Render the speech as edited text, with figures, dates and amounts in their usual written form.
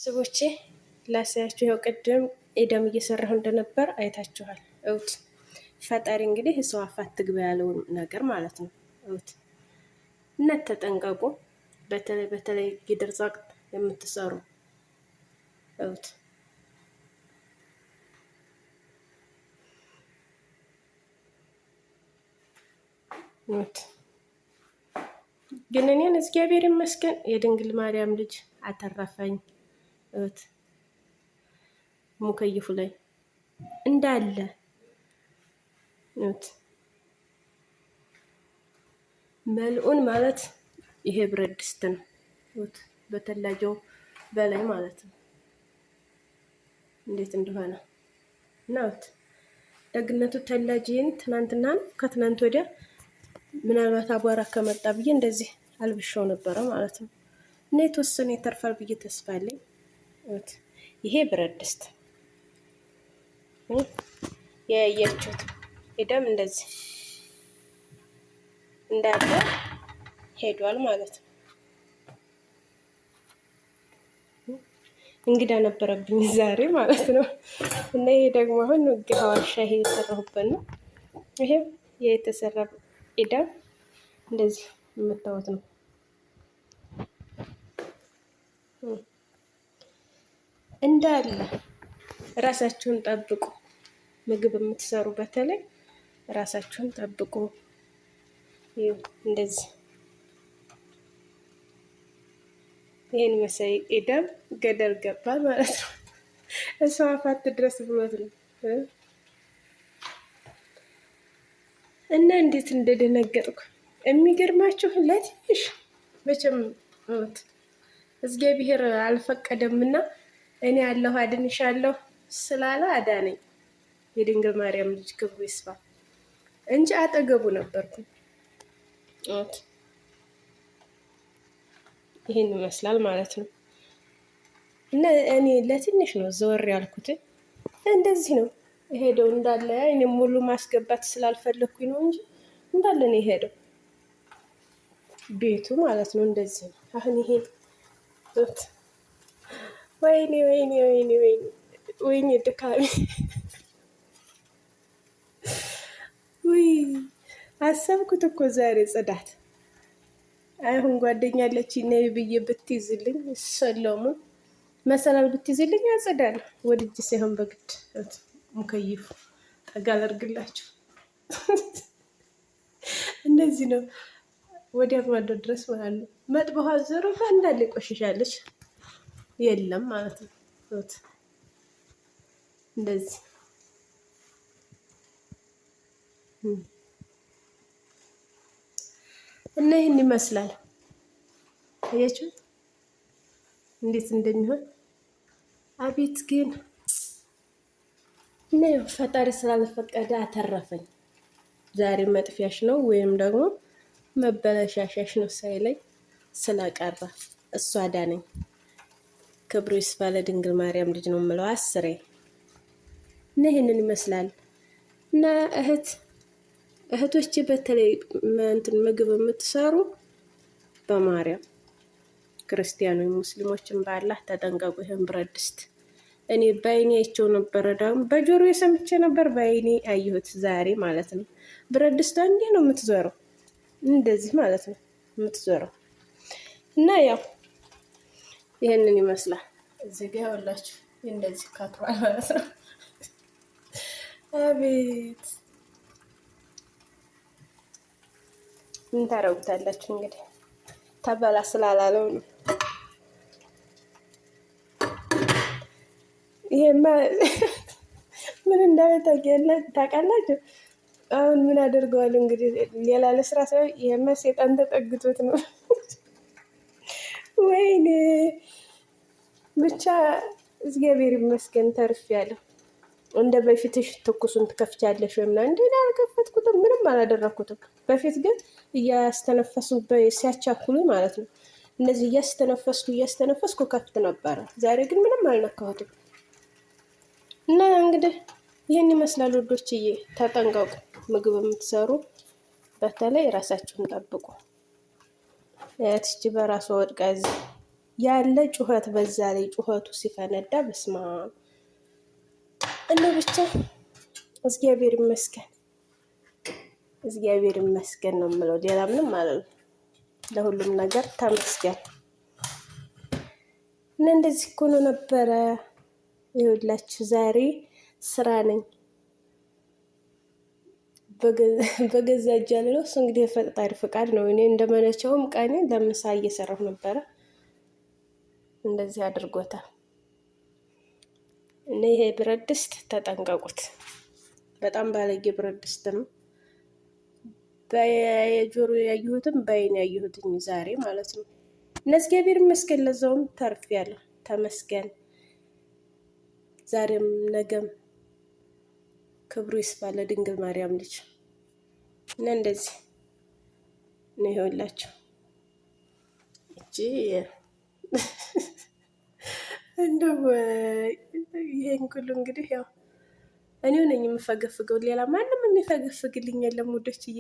ስቦቼ ላሳያችሁ። ያው ቅድም ኤደም እየሰራሁ እንደነበር አይታችኋል። እውት ፈጣሪ እንግዲህ ሰው አፍ አትግባ ያለውን ነገር ማለት ነው። እውት እና ተጠንቀቁ። በተለይ ጊድር ዛቅ የምትሰሩ እውት ግን እኔን እግዚአብሔር ይመስገን የድንግል ማርያም ልጅ አተረፈኝ። እውት ሙከይፉ ላይ እንዳለ እውት መልኡን ማለት ይሄ ብረት ድስት ነው። እውት በተላጀው በላይ ማለት ነው እንዴት እንደሆነ ናት። ደግነቱ ተላጂን ትናንትና ከትናንት ወዲያ ምናልባት አቧራ ከመጣ ብዬ እንደዚህ አልብሻው ነበረ ማለት ነው። እና የተወሰነ ይተርፋል ብዬ ተስፋ አለኝ። እውት ይሄ ብረት ድስት ያያችሁት ኤደም እንደዚህ እንዳለ ሄዷል ማለት ነው። እንግዳ ነበረብኝ ዛሬ ማለት ነው። እና ይሄ ደግሞ አሁን ሐዋሻ ይሄ የተሰራሁበት ነው። ይሄ የተሰራ ኤደም እንደዚህ የምታዩት ነው። እንዳለ ራሳችሁን ጠብቁ። ምግብ የምትሰሩ በተለይ ራሳችሁን ጠብቁ። እንደዚህ ይሄን መሳይ ኤደም ገደል ገባ ማለት ነው። እሷ አፋት ድረስ ብሎት ነው እና እንዴት እንደደነገጥኩ የሚገርማችሁ ለትንሽ መቼም እግዚአብሔር አልፈቀደምና እኔ ያለሁ አድንሻለሁ ስላለ አዳነኝ። የድንግል ማርያም ልጅ ክብሩ ይስፋ እንጂ አጠገቡ ነበርኩ። ይሄን ይመስላል ማለት ነው። እና እኔ ለትንሽ ነው ዘወር ያልኩት። እንደዚህ ነው የሄደው እንዳለ። እኔ ሙሉ ማስገባት ስላልፈለኩኝ ነው እንጂ እንዳለ ነው የሄደው ቤቱ ማለት ነው። እንደዚህ ነው። አሁን ይሄ ወይኔ ወይኔ ወይኔ ወይኔ ወይኔ ድካሜ ውይ አሰብኩት እኮ ዛሬ ጽዳት አሁን ጓደኛ አለችኝ ነይ ብዬ ብትይዝልኝ ሰለሙ መሰላል ብትይዝልኝ ያጸዳል። ወድጅ ሳይሆን በግድ ሙከይፉ ጠጋ አድርግላችሁ እንደዚህ ነው። ወዲያ ማዶ ድረስ ማለት ነው። መጥበኋ ዘሮፋ እንዳለ ቆሽሻለች የለም ማለት ነው። እንደዚህ እና ይህን ይመስላል። አያችሁት እንዴት እንደሚሆን? አቤት ግን እና ፈጣሪ ስላልፈቀደ አተረፈኝ። ዛሬ መጥፊያሽ ነው ወይም ደግሞ መበለሻሻሽ ነው ሳይለኝ ስለቀረ እሷ አዳነኝ። ክብሩ ይስፋ ለድንግል ማርያም ልጅ ነው የምለው አስሬ። እና ይሄንን ይመስላል። እና እህቶቼ በተለይ እንትን ምግብ የምትሰሩ በማርያም ክርስቲያኖች ሙስሊሞችን በአላህ ተጠንቀቁ። ይሄን ብረት ድስት እኔ በአይኔ አይቼው ነበረ፣ ደግሞ በጆሮ የሰምቼ ነበር፣ በአይኔ አየሁት ዛሬ ማለት ነው። ብረት ድስት እንዴ ነው የምትዞረው፣ እንደዚህ ማለት ነው የምትዞረው። እና ያው ይሄንን ይመስላል። እዚህ ጋር ያላችሁ እንደዚህ ካትሯል ማለት ነው። አቤት ምን ታረጉታላችሁ እንግዲህ ተበላ ስላላለው ነው። ይሄማ ምን እንዳለ ታውቃላችሁ? አሁን ምን አደርገዋለሁ እንግዲህ ሌላ ለስራ ሰው ይሄማ ሰይጣን ተጠግቶት ነው። ወይኔ ብቻ እግዚአብሔር ይመስገን ተርፌያለሁ። እንደ በፊትሽ ትኩሱን ትከፍቻለሽ ወይ ምናምን እንዴ? አልከፈትኩትም፣ ምንም አላደረኩትም። በፊት ግን እያስተነፈሱ ሲያቻኩሉ ማለት ነው እነዚህ እያስተነፈስኩ ከፍት ነበረ። ዛሬ ግን ምንም አልነካሁትም። እና እንግዲህ ይህን ይመስላል ወዶችዬ። ተጠንቀቁ። ምግብ የምትሰሩ በተለይ ራሳችሁን ጠብቁ። ያትቺ በራሷ ወድቃ እዚህ ያለ ጩኸት፣ በዛ ላይ ጩኸቱ ሲፈነዳ በስማ እና ብቻ እግዚአብሔር ይመስገን፣ እግዚአብሔር ይመስገን ነው የምለው። ሌላ ምንም ማለት ነው። ለሁሉም ነገር ተመስገን። እና እንደዚህ እኮ ነው ነበረ። ይኸውላችሁ ዛሬ ስራ ነኝ በገዛ እጅ ያለው እሱ እንግዲህ የፈጣሪ ፍቃድ ነው። እኔ እንደመነቸውም ቀኔ ለምሳ እየሰራሁ ነበረ። እንደዚህ አድርጎታል። እና ይሄ ብረት ድስት ተጠንቀቁት። በጣም ባለጌ ብረት ድስት ነው። በጆሮ ያየሁትም በአይን ያየሁትኝ ዛሬ ማለት ነው። እና እግዚአብሔር ይመስገን ለዛውም ተርፌያለሁ። ተመስገን። ዛሬም ነገም ክብሩ ይስፋ ለድንግል ማርያም ልጅ። እና እንደዚህ ነው ይኸውላችሁ እጂ እንደው ይሄን ሁሉ እንግዲህ ያው እኔው ነኝ የምፈገፍገው፣ ሌላ ማንም የሚፈገፍግልኝ የለም ውዶችዬ።